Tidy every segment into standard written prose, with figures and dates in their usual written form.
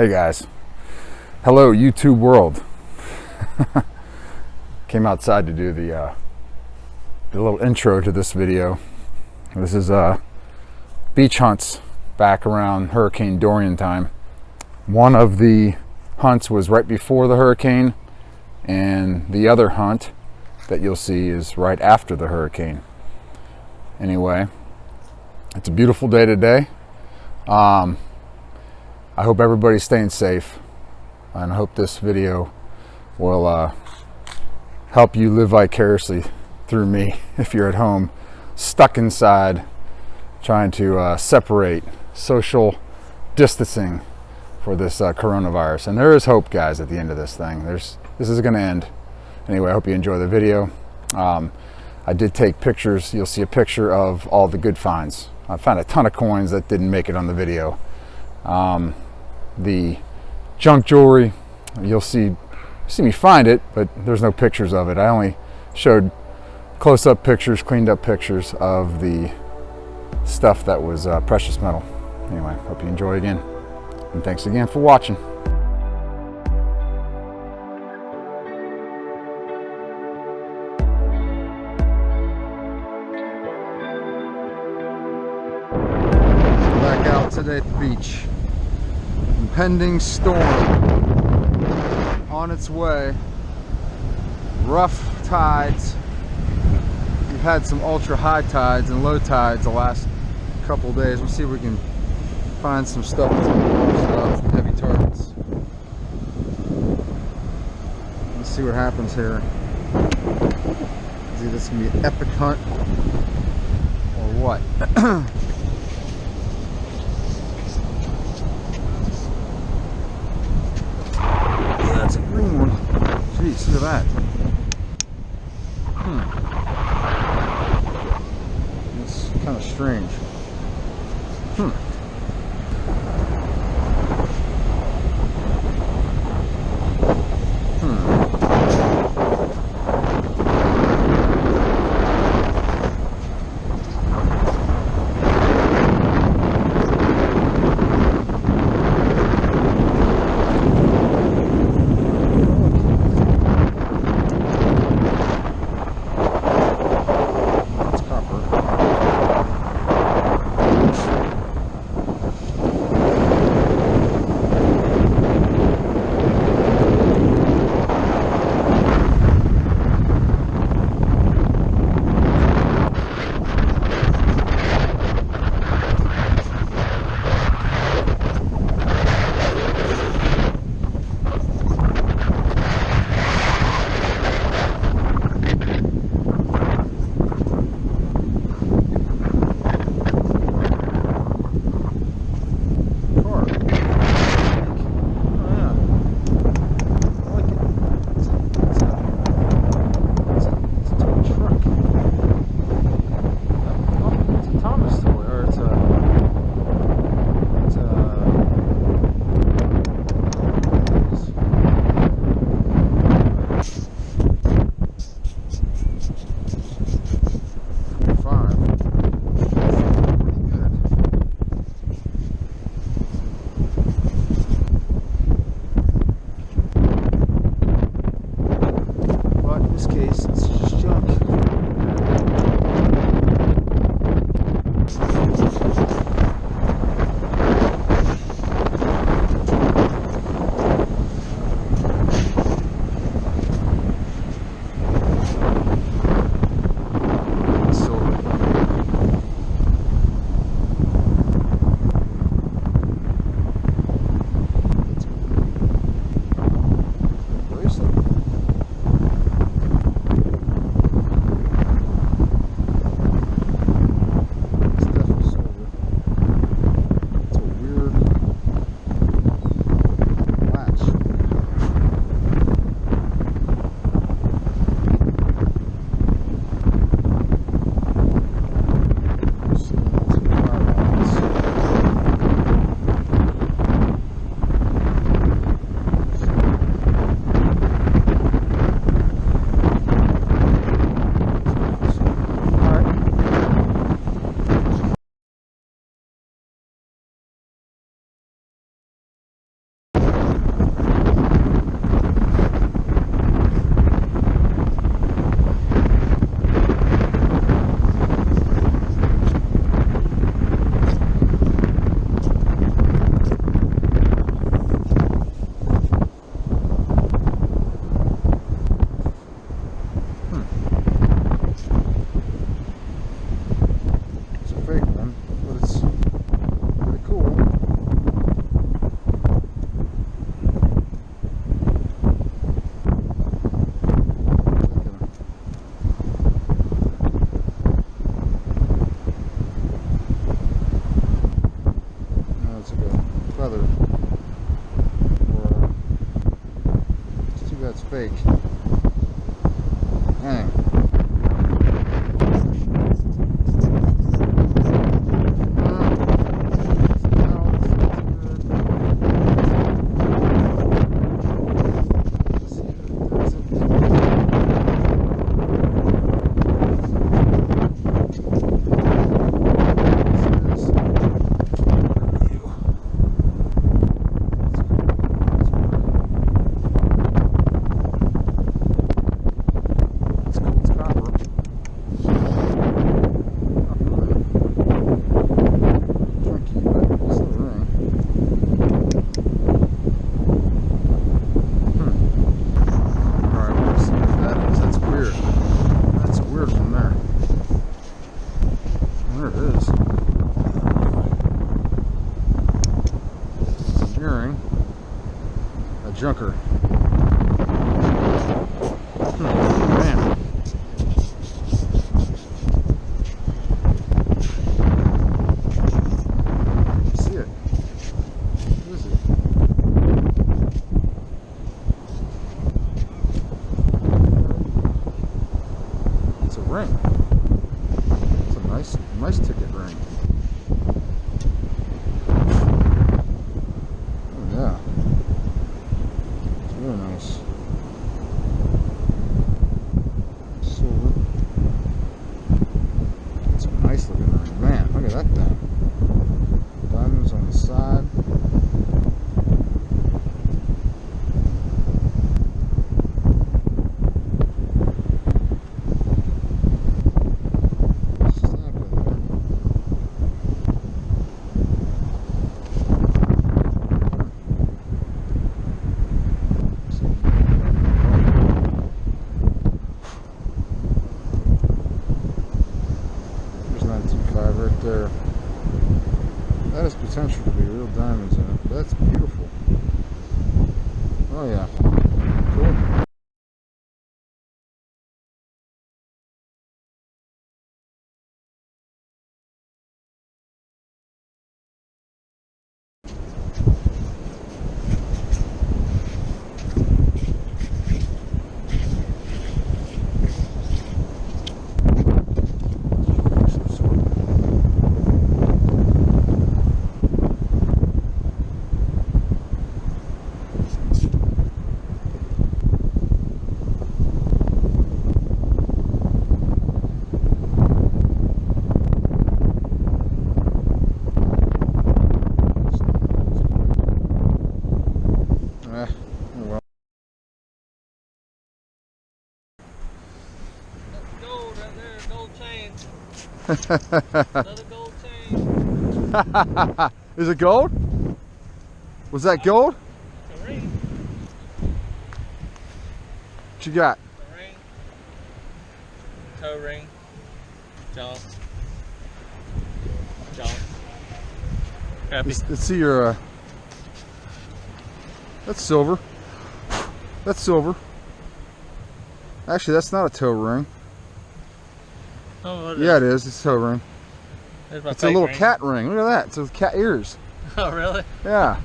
Hey guys, hello YouTube world. Came outside to do the little intro to this video. This is beach hunts back around Hurricane Dorian time. One of the hunts was right before the hurricane, and the other hunt that you'll see is right after the hurricane. Anyway, it's a beautiful day today. I hope everybody's staying safe, and I hope this video will help you live vicariously through me if you're at home stuck inside trying to separate, social distancing for this coronavirus. And there is hope, guys, at the end of this thing. This is going to end. Anyway, I hope you enjoy the video. I did take pictures. You'll see a picture of all the good finds. I found a ton of coins that didn't make it on the video. The junk jewelry, you'll see me find it, but there's no pictures of it. I only showed close-up pictures, cleaned up pictures of the stuff that was precious metal. Anyway, hope you enjoy again, and thanks again for watching. Back out today at the beach. Impending storm on its way. Rough tides. We've had some ultra high tides and low tides the last couple days. We'll see if we can find some stuff, some heavy targets. Let's see what happens here. Is this gonna be an epic hunt or what? That's a green one. Jeez, look at that. It's kind of strange. fake. Dang. Junker. Man. See it? What is it? It's a ring. It's a nice ticket ring. Oh yeah. Very nice. Silver. It's a nice looking ring. Man, look at that thing. Diamonds on the side. Right there. That has potential to be real diamonds in it. That's beautiful. Oh yeah. Cool. Another gold chain. Is it gold? Was that gold? It's a ring. What you got? A ring. Toe ring. Jump. Jump. Happy. Let's see your. That's silver. That's silver. Actually, that's not a toe ring. Oh, what is Yeah, it is. It's a toe ring. It's a little ring. cat ring. Look at that. It's with cat ears. Oh, really? Yeah.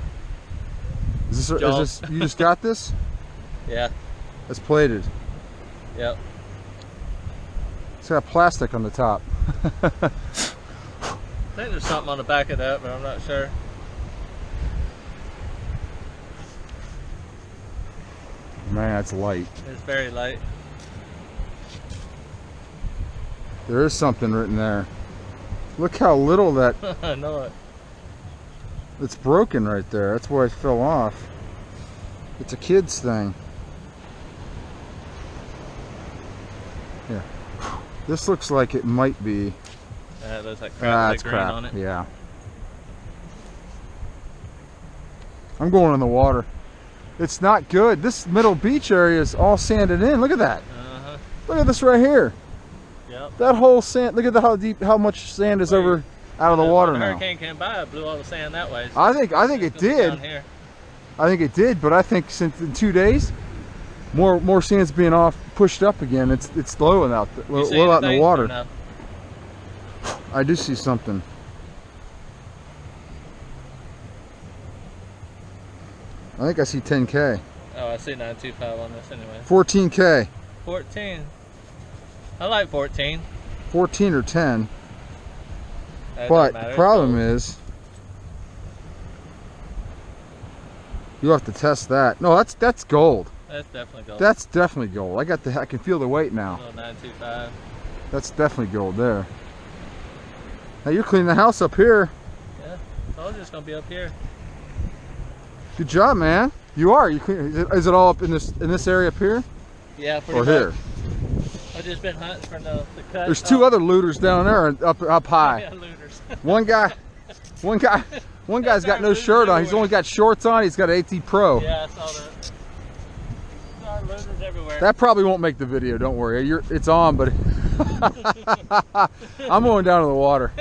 Is this you just got this? Yeah. It's plated. Yep. It's got plastic on the top. I think there's something on the back of that, but I'm not sure. Man, that's light. It's very light. There is something written there. Look how little that. I know it. It's broken right there. That's why it fell off. It's a kid's thing. Yeah. This looks like it might be. It looks like crap. It's green crap. on it. Yeah. I'm going in the water. It's not good. This middle beach area is all sanded in. Look at that. Uh-huh. Look at this right here. Yep. That whole sand. Look at how deep, how much sand is over out of the water when the now. hurricane came by, it blew all the sand that way. So I think it did. down here. I think it did, but I think since in 2 days, more sand's being pushed up again. It's low out low out in the water. No? I do see something. I think I see 10K. Oh, I see 925 on this anyway. 14K. 14. I like 14. 14 or 10. That But don't matter. the problem is, you have to test that. No, that's gold. That's definitely gold. That's definitely gold. I can feel the weight now. Little 925. That's definitely gold there. Now you're cleaning the house up here. Yeah, told you it's gonna be up here. Good job, man. You are. You clean. Is it all up in this area up here? Yeah, pretty Or much. here? I've just been hunting for the cut. There's two other looters down there and up high. Yeah, looters. One guy's got no shirt on. He's only got shorts on. He's got an AT Pro. Yeah, I saw that. There are looters everywhere. That probably won't make the video. Don't worry. It's on, but I'm going down to the water.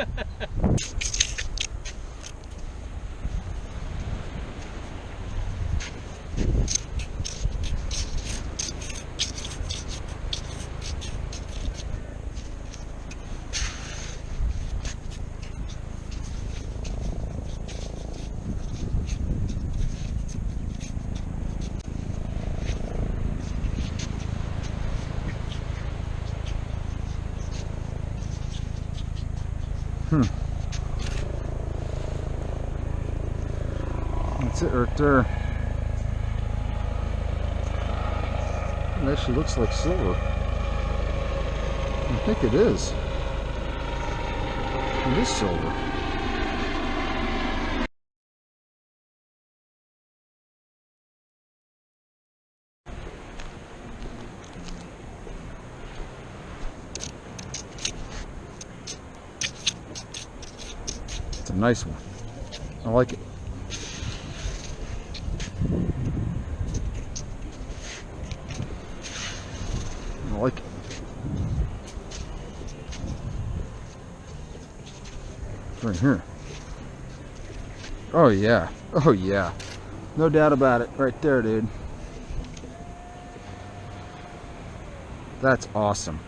That's it right there. It actually looks like silver. I think it is. It is silver. It's a nice one. I like it. I like it. It's right here. Oh yeah. Oh yeah. No doubt about it. Right there, dude. That's awesome.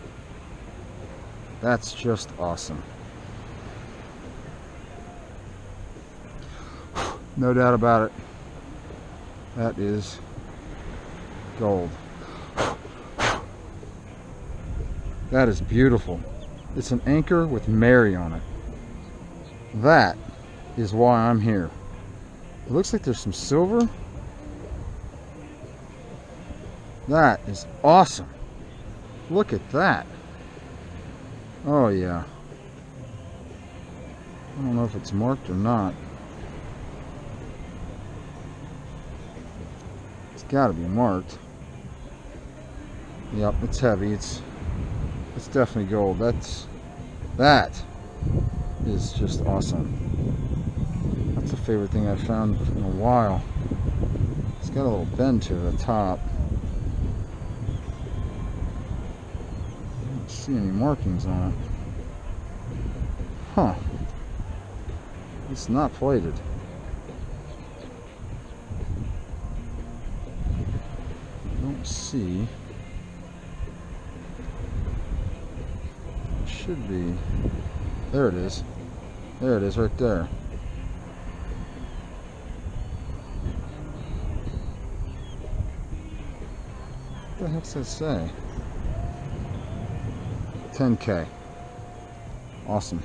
That's just awesome. No doubt about it. That is gold. That is beautiful. It's an anchor with Mary on it. That is why I'm here. It looks like there's some silver. That is awesome. Look at that. Oh yeah. I don't know if it's marked or not. It's got to be marked. Yep, it's heavy. It's definitely gold. That is just awesome. That's a favorite thing I've found in a while. It's got a little bend to the top. I don't see any markings on it. Huh. It's not plated. I don't see. It should be. There it is. There it is right there. What the heck does that say? 10K. Awesome.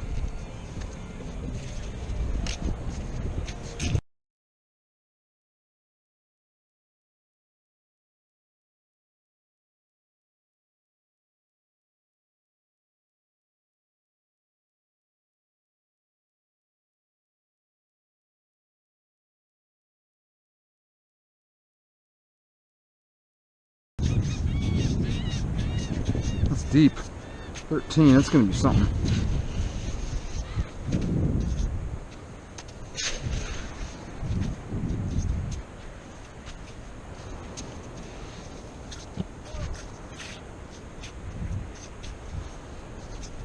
That's deep. 13, that's gonna be something. I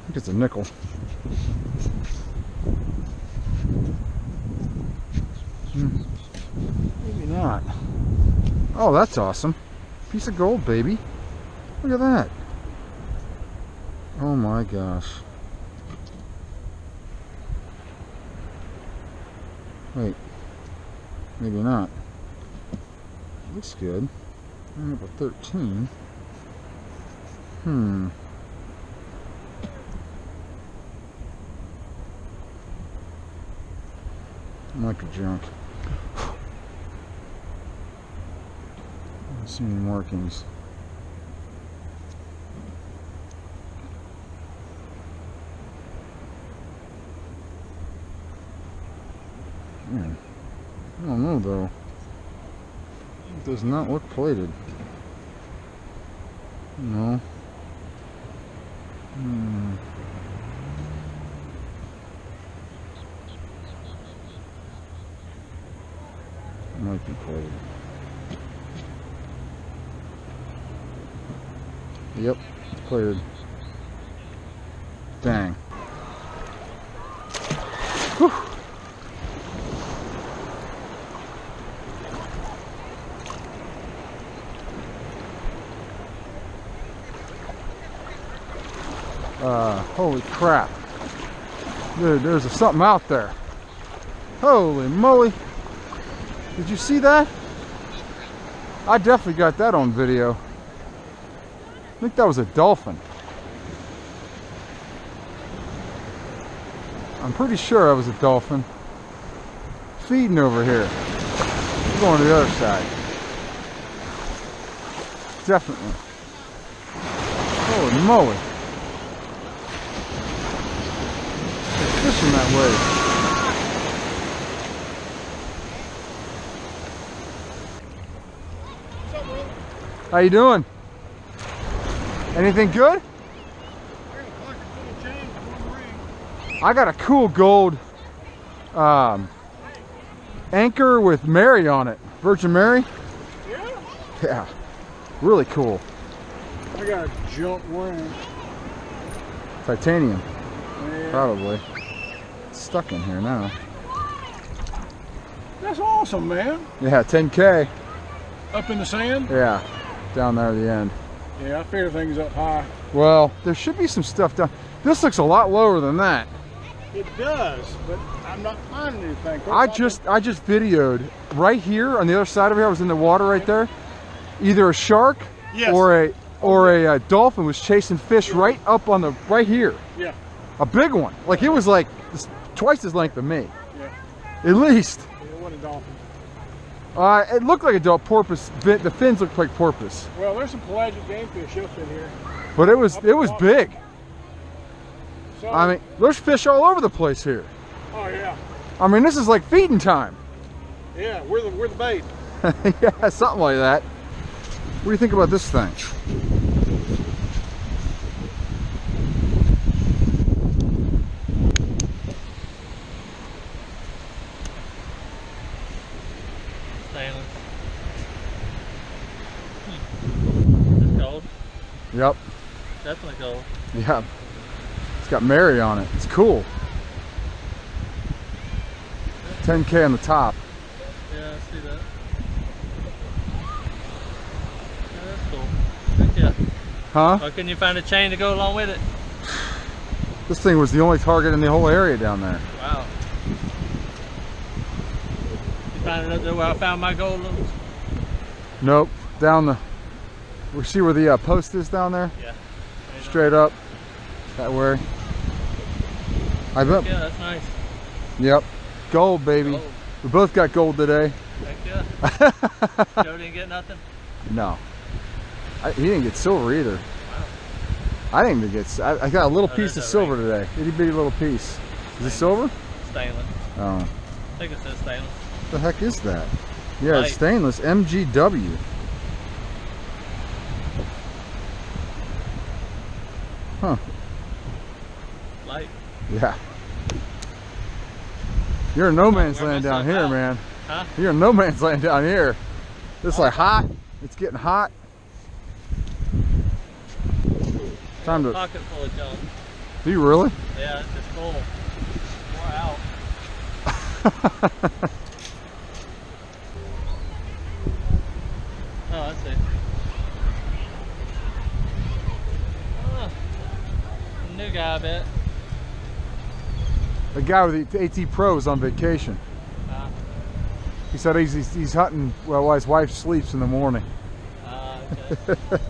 think it's a nickel. Maybe not. Oh, that's awesome. Piece of gold, baby. Look at that. Oh my gosh. Wait. Maybe not. Looks good. Number 13. Like a junk. I don't see any markings. Man, I don't know though. It does not look plated. No. Might be plated. Yep, it's plated. Dang. Whew. Holy crap. Dude, there's something out there. Holy moly. Did you see that? I definitely got that on video. I think that was a dolphin. I'm pretty sure that was a dolphin. Feeding over here. We're going to the other side. Definitely. Holy moly. They're fishing that way. How you doing? Anything good? I got a cool gold anchor with Mary on it. Virgin Mary? Yeah? Yeah. Really cool. I got a junk ring. Titanium. Yeah. Probably. It's stuck in here now. That's awesome, man. Yeah, 10K. Up in the sand? Yeah. Down there at the end. Yeah, I figure things up high. Well, there should be some stuff down. This looks a lot lower than that. It does, but I'm not finding anything. I just videoed right here on the other side of here. I was in the water right there. Either a shark Yes. or a dolphin was chasing fish right up on the right here. Yeah. A big one. Like it was like twice as length of me. Yeah. At least. It wasn't a dolphin. It looked like a porpoise. The fins looked like porpoise. Well, there's some pelagic game fish up in here. But it was big. So, I mean, there's fish all over the place here. oh yeah. I mean, this is like feeding time. Yeah, we're the bait. Yeah, something like that. What do you think about this thing? Stainless. It's gold. Yep. Definitely gold. Yeah. It's got Mary on it. It's cool. 10K on the top. Yeah, I see that. Yeah, that's cool. Heck yeah. Huh? Why couldn't you find a chain to go along with it? This thing was the only target in the whole area down there. Wow. You find it up there where I found my gold ones? Nope. Down the... We see where the post is down there? Yeah. Straight up. That way. I bet. Yeah, that's nice. Yep. Gold, baby. Gold. We both got gold today. Heck yeah. Joe didn't get nothing? No. He didn't get silver either. Wow. I didn't even get... I got a little Oh, piece of there's that silver today. Itty bitty little piece. Is it silver? Stainless. Oh. I think it says stainless. What the heck is that? Yeah, Light. it's stainless. MGW. Huh. Light. Yeah. You're in no man's wear land down myself here, out. man. Huh? You're in no man's land down here. It's like hot. It's getting hot. Time to... Pocket full of junk. Do you really? Yeah, it's just full. More out. Oh, I see. Oh, new guy, I bet. The guy with the AT Pro is on vacation. He said he's hunting while his wife sleeps in the morning.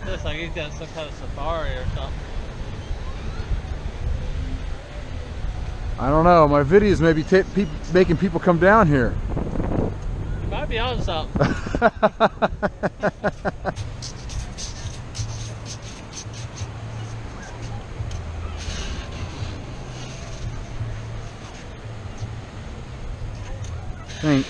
Looks like he's got some kind of safari or something. I don't know. My videos may be making people come down here. You might be on something. Think.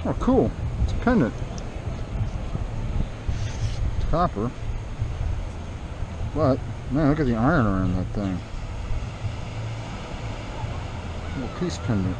Oh, cool. It's a pendant. It's copper. But, man, look at the iron around that thing. Little piece pendant.